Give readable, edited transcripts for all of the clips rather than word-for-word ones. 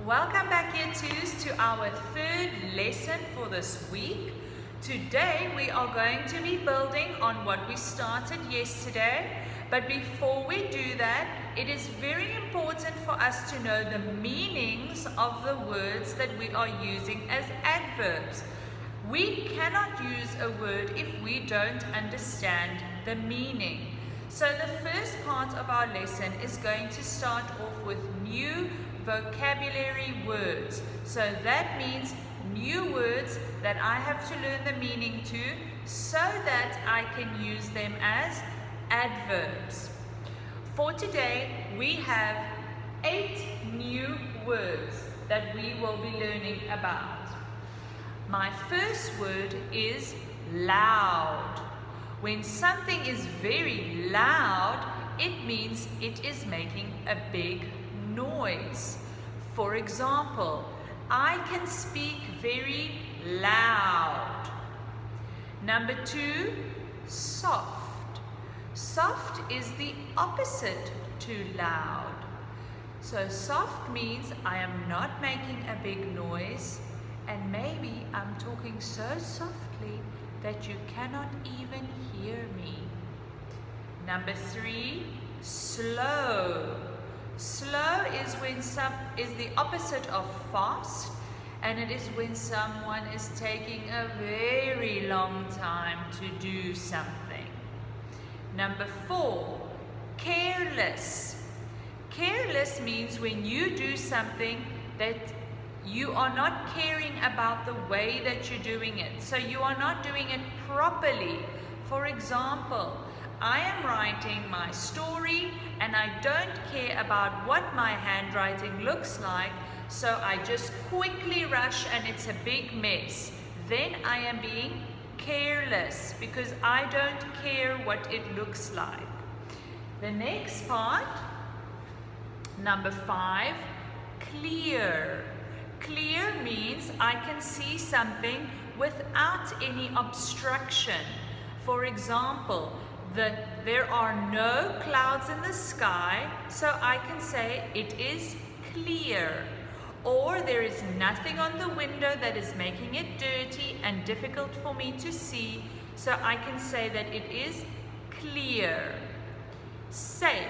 Welcome back, Year 2s, to our third lesson for this week. Today we are going to be building on what we started yesterday, but before we do that, it is very important for us to know the meanings of the words that we are using as adverbs. We cannot use a word if we don't understand the meaning. So the first part of our lesson is going to start off with new vocabulary words. So that means new words that I have to learn the meaning to so that I can use them as adverbs. For today, we have 8 new words that we will be learning about. My first word is loud. When something is very loud, it means it is making a big noise. For example, I can speak very loud. Number 2, soft. Soft is the opposite to loud. So soft means I am not making a big noise, and maybe I'm talking so softly that you cannot even hear me. Number 3, slow. Slow is the opposite of fast, and it is when someone is taking a very long time to do something. Number 4, careless. Careless means when you do something that you are not caring about the way that you're doing it. So you are not doing it properly. For example, I am writing my story and I don't care about what my handwriting looks like, so I just quickly rush and it's a big mess. Then I am being careless because I don't care what it looks like. The next part, number 5, clear. Clear means I can see something without any obstruction. For example, there are no clouds in the sky, so I can say it is clear. Or there is nothing on the window that is making it dirty and difficult for me to see, so I can say that it is clear. Safe.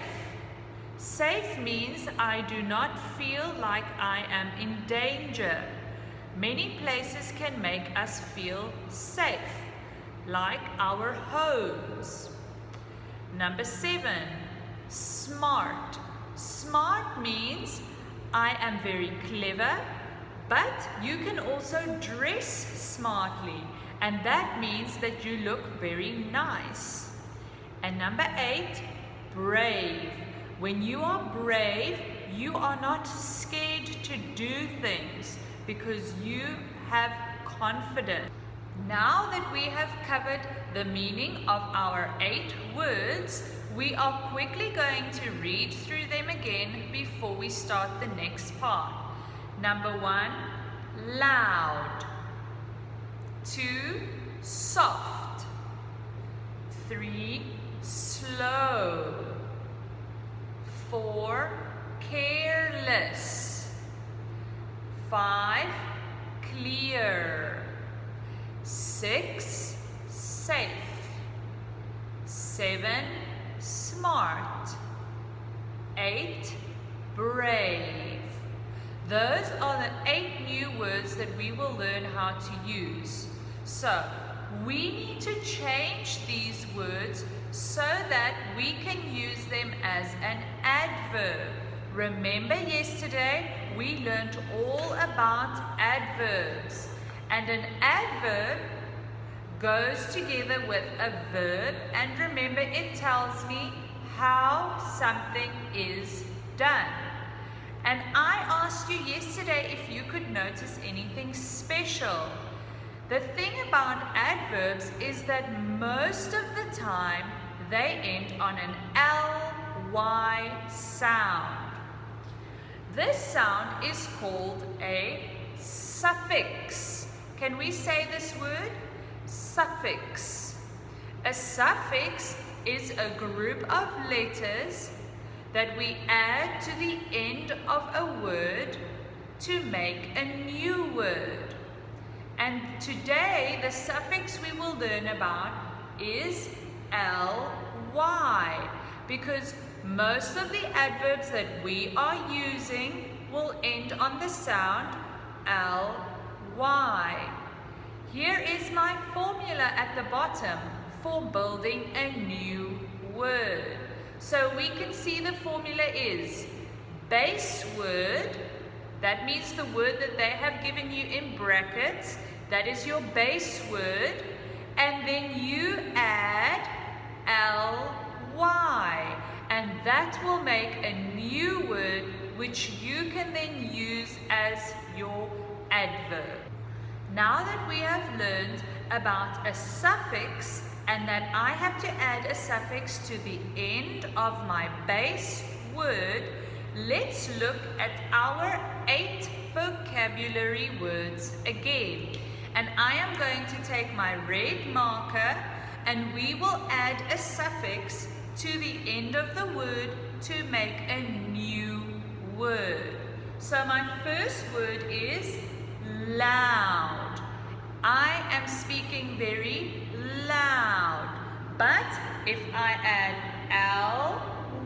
Safe means I do not feel like I am in danger. Many places can make us feel safe, like our homes. Number 7, smart. Smart means I am very clever, but you can also dress smartly, and that means that you look very nice. And number 8, brave. When you are brave, you are not scared to do things because you have confidence. Now that we have covered the meaning of our 8 words, we are quickly going to read through them again before we start the next part. Number 1, loud. 2, soft. 3, slow. 4, careless. 5, clear. 6, safe. 7, smart. 8, brave. Those are the 8 new words that we will learn how to use. So, we need to change these words so that we can use them as an adverb. Remember yesterday we learned all about adverbs, and an adverb goes together with a verb, and remember it tells me how something is done. And I asked you yesterday if you could notice anything special. The thing about adverbs is that most of the time they end on an ly sound. This sound is called a suffix. Can we say this word? Suffix. A suffix is a group of letters that we add to the end of a word to make a new word. And today the suffix we will learn about is ly, because most of the adverbs that we are using will end on the sound ly. Here is my formula at the bottom for building a new word. So we can see the formula is base word, that means the word that they have given you in brackets, that is your base word, and then you add ly, and that will make a new word which you can then use as your adverb. Now that we have learned about a suffix and that I have to add a suffix to the end of my base word, let's look at our 8 vocabulary words again. And I am going to take my red marker and we will add a suffix to the end of the word to make a new word. So my first word is loud. I am speaking very loud, but if I add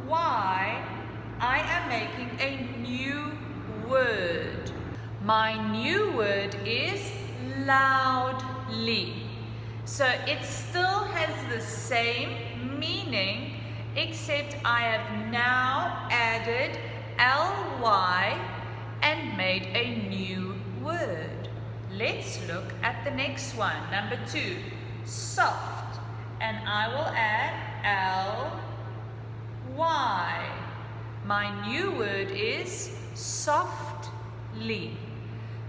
ly, I am making a new word. My new word is loudly. So it still has the same meaning, except I have now added ly and made a new word. Let's look at the next one, number 2, soft, and I will add ly. My new word is softly.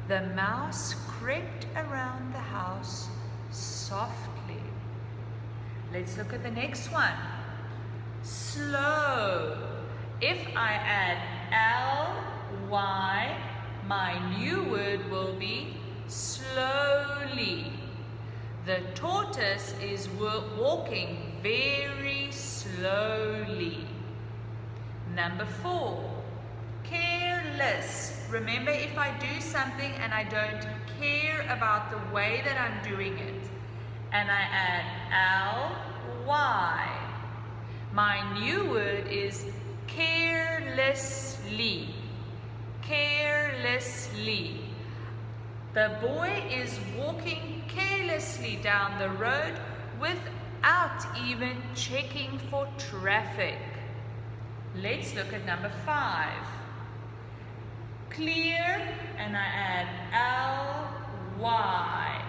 The mouse crept around the house softly. Let's look at the next one, slow. If I add ly, my new word will be slowly. The tortoise is walking very slowly. Number 4, careless. Remember, if I do something and I don't care about the way that I'm doing it, and I add ly, my new word is carelessly. Carelessly. The boy is walking carelessly down the road without even checking for traffic. Let's look at number 5. Clear, and I add ly.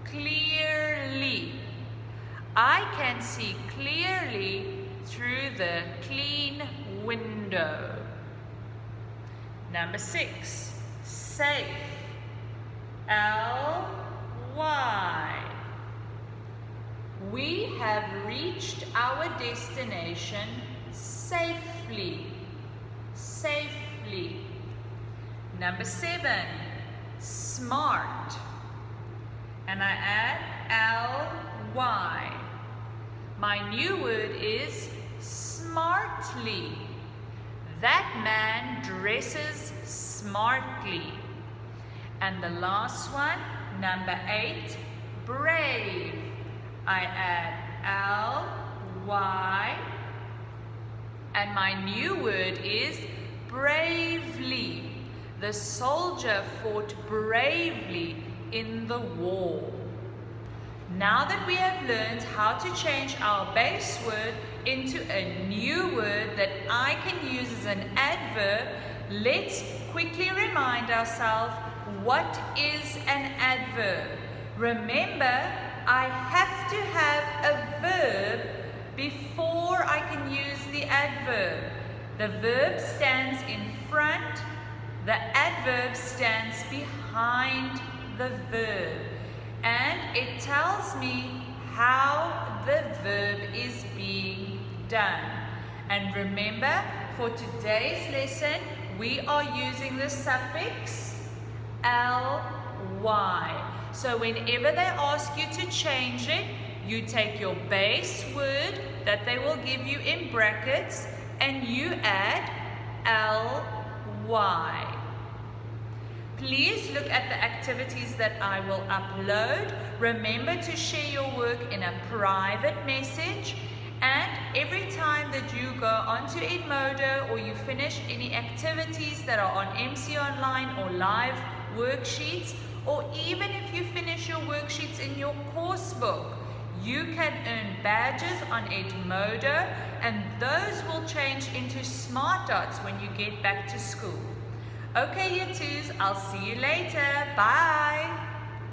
Clearly. I can see clearly through the clean window. Number 6, safe. ly. We have reached our destination safely. Safely. Number 7, smart, and I add ly. My new word is smartly. That man dresses smartly. And the last one, number 8, brave. I add ly, and my new word is bravely. The soldier fought bravely in the war. Now that we have learned how to change our base word into a new word that I can use as an adverb, let's quickly remind ourselves, what is an adverb? Remember, I have to have a verb before I can use the adverb. The verb stands in front, the adverb stands behind the verb, and it tells me how the verb is being done. And remember, for today's lesson, we are using the suffix ly. So whenever they ask you to change it, you take your base word that they will give you in brackets and you add ly. Please look at the activities that I will upload. Remember to share your work in a private message. And every time that you go onto Edmodo or you finish any activities that are on MC Online or live worksheets, or even if you finish your worksheets in your course book, you can earn badges on Edmodo, and those will change into smart dots when you get back to school. Okay, Year 2s, I'll see you later. Bye.